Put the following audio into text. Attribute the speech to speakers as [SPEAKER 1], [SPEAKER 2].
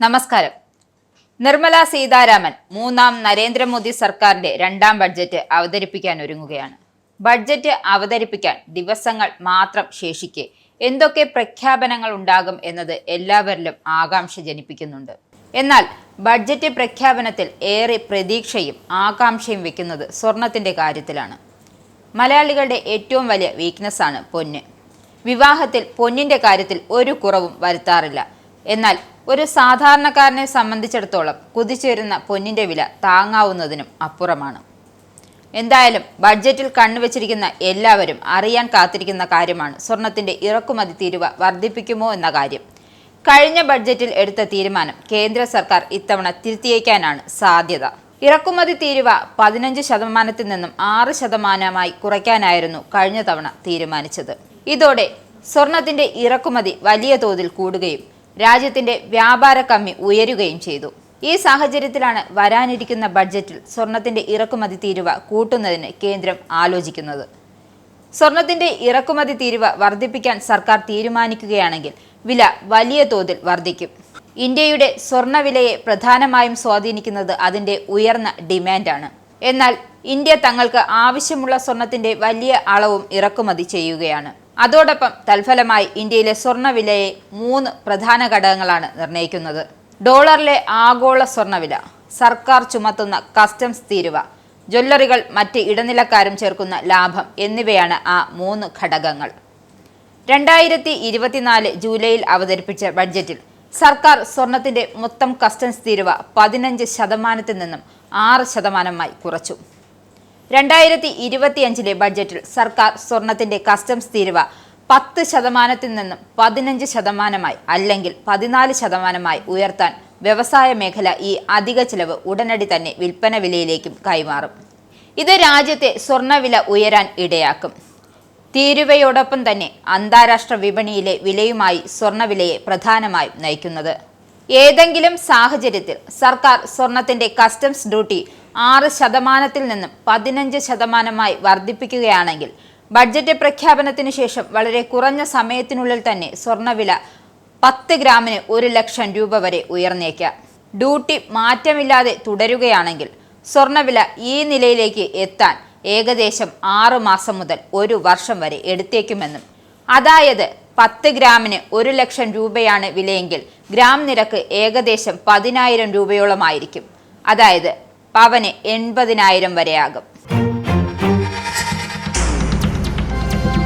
[SPEAKER 1] നമസ്കാരം. നിർമ്മല സീതാരാമൻ മൂന്നാം നരേന്ദ്രമോദി സർക്കാരിന്റെ രണ്ടാം ബഡ്ജറ്റ് അവതരിപ്പിക്കാൻ ഒരുങ്ങുകയാണ്. ബഡ്ജറ്റ് അവതരിപ്പിക്കാൻ ദിവസങ്ങൾ മാത്രം ശേഷിക്കെ എന്തൊക്കെ പ്രഖ്യാപനങ്ങൾ ഉണ്ടാകും എന്നത് എല്ലാവരിലും ആകാംക്ഷ ജനിപ്പിക്കുന്നുണ്ട്. എന്നാൽ ബഡ്ജറ്റ് പ്രഖ്യാപനത്തിൽ ഏറെ പ്രതീക്ഷയും ആകാംക്ഷയും വെക്കുന്നത് സ്വർണത്തിന്റെ കാര്യത്തിലാണ്. മലയാളികളുടെ ഏറ്റവും വലിയ വീക്ക്നെസ്സാണ് പൊന്ന്. വിവാഹത്തിൽ പൊന്നിന്റെ കാര്യത്തിൽ ഒരു കുറവും വരുത്താറില്ല. എന്നാൽ ഒരു സാധാരണക്കാരനെ സംബന്ധിച്ചിടത്തോളം കുതിച്ചുയരുന്ന പൊന്നിന്റെ വില താങ്ങാവുന്നതിനും അപ്പുറമാണ്. എന്തായാലും ബഡ്ജറ്റിൽ കണ്ണുവച്ചിരിക്കുന്ന എല്ലാവരും അറിയാൻ കാത്തിരിക്കുന്ന കാര്യമാണ് സ്വർണത്തിന്റെ ഇറക്കുമതി തീരുവ വർദ്ധിപ്പിക്കുമോ എന്ന കാര്യം. കഴിഞ്ഞ ബഡ്ജറ്റിൽ എടുത്ത തീരുമാനം കേന്ദ്ര സർക്കാർ ഇത്തവണ തിരുത്തിയേക്കാനാണ് സാധ്യത. ഇറക്കുമതി തീരുവ 15% നിന്നും 6% കുറയ്ക്കാനായിരുന്നു കഴിഞ്ഞ തവണ തീരുമാനിച്ചത്. ഇതോടെ സ്വർണത്തിന്റെ ഇറക്കുമതി വലിയ തോതിൽ കൂടുകയും രാജ്യത്തിന്റെ വ്യാപാര കമ്മി ഉയരുകയും ചെയ്തു. ഈ സാഹചര്യത്തിലാണ് വരാനിരിക്കുന്ന ബഡ്ജറ്റിൽ സ്വർണത്തിന്റെ ഇറക്കുമതി തീരുവ കൂട്ടുന്നതിന് കേന്ദ്രം ആലോചിക്കുന്നത്. സ്വർണത്തിന്റെ ഇറക്കുമതി തീരുവ വർദ്ധിപ്പിക്കാൻ സർക്കാർ തീരുമാനിക്കുകയാണെങ്കിൽ വില വലിയ തോതിൽ വർദ്ധിക്കും. ഇന്ത്യയുടെ സ്വർണവിലയെ പ്രധാനമായും സ്വാധീനിക്കുന്നത് അതിന്റെ ഉയർന്ന ഡിമാൻഡാണ്. എന്നാൽ ഇന്ത്യ തങ്ങൾക്ക് ആവശ്യമുള്ള സ്വർണത്തിന്റെ വലിയ അളവും ഇറക്കുമതി ചെയ്യുകയാണ്. അതോടൊപ്പം തൽഫലമായി ഇന്ത്യയിലെ സ്വർണ്ണവിലയെ 3 പ്രധാന ഘടകങ്ങളാണ് നിർണ്ണയിക്കുന്നത്. ഡോളറിലെ ആഗോള സ്വർണ്ണവില, സർക്കാർ ചുമത്തുന്ന കസ്റ്റംസ് തീരുവ, ജ്വല്ലറികൾ, മറ്റ് ഇടനിലക്കാരും ചേർക്കുന്ന ലാഭം എന്നിവയാണ് ആ 3 ഘടകങ്ങൾ. 2024 ജൂലൈയിൽ അവതരിപ്പിച്ച ബഡ്ജറ്റിൽ സർക്കാർ സ്വർണത്തിന്റെ മൊത്തം കസ്റ്റംസ് തീരുവ 15% നിന്നും 6% കുറച്ചു. 2025 ബഡ്ജറ്റിൽ സർക്കാർ സ്വർണത്തിന്റെ കസ്റ്റംസ് തീരുവ 10% നിന്നും 15% അല്ലെങ്കിൽ 14% ഉയർത്താൻ വ്യവസായ മേഖല ഈ അധിക ചിലവ് ഉടനടി തന്നെ വിൽപ്പന വിലയിലേക്കും കൈമാറും. ഇത് രാജ്യത്തെ സ്വർണ്ണവില ഉയരാൻ ഇടയാക്കും. തീരുവയോടൊപ്പം തന്നെ അന്താരാഷ്ട്ര വിപണിയിലെ വിലയുമായി സ്വർണ്ണവിലയെ പ്രധാനമായും നയിക്കുന്നത്. ഏതെങ്കിലും സാഹചര്യത്തിൽ സർക്കാർ സ്വർണത്തിന്റെ കസ്റ്റംസ് ഡ്യൂട്ടി 6% നിന്നും 15% വർദ്ധിപ്പിക്കുകയാണെങ്കിൽ ബഡ്ജറ്റ് പ്രഖ്യാപനത്തിന് ശേഷം വളരെ കുറഞ്ഞ സമയത്തിനുള്ളിൽ തന്നെ സ്വർണ്ണവില 10 ഗ്രാമിന് 1 ലക്ഷം രൂപ വരെ ഉയർന്നേക്കാം. ഡ്യൂട്ടി മാറ്റമില്ലാതെ തുടരുകയാണെങ്കിൽ സ്വർണ്ണവില ഈ നിലയിലേക്ക് എത്താൻ ഏകദേശം 6 മാസം മുതൽ 1 വർഷം വരെ എടുത്തേക്കുമെന്നും, അതായത് 10 ഗ്രാമിന് 1 ലക്ഷം രൂപയാണ് വിലയെങ്കിൽ ഗ്രാം നിരക്ക് ഏകദേശം 10,000 രൂപയോളമായിരിക്കും. അതായത് പവന് 80,000 വരെയാകും.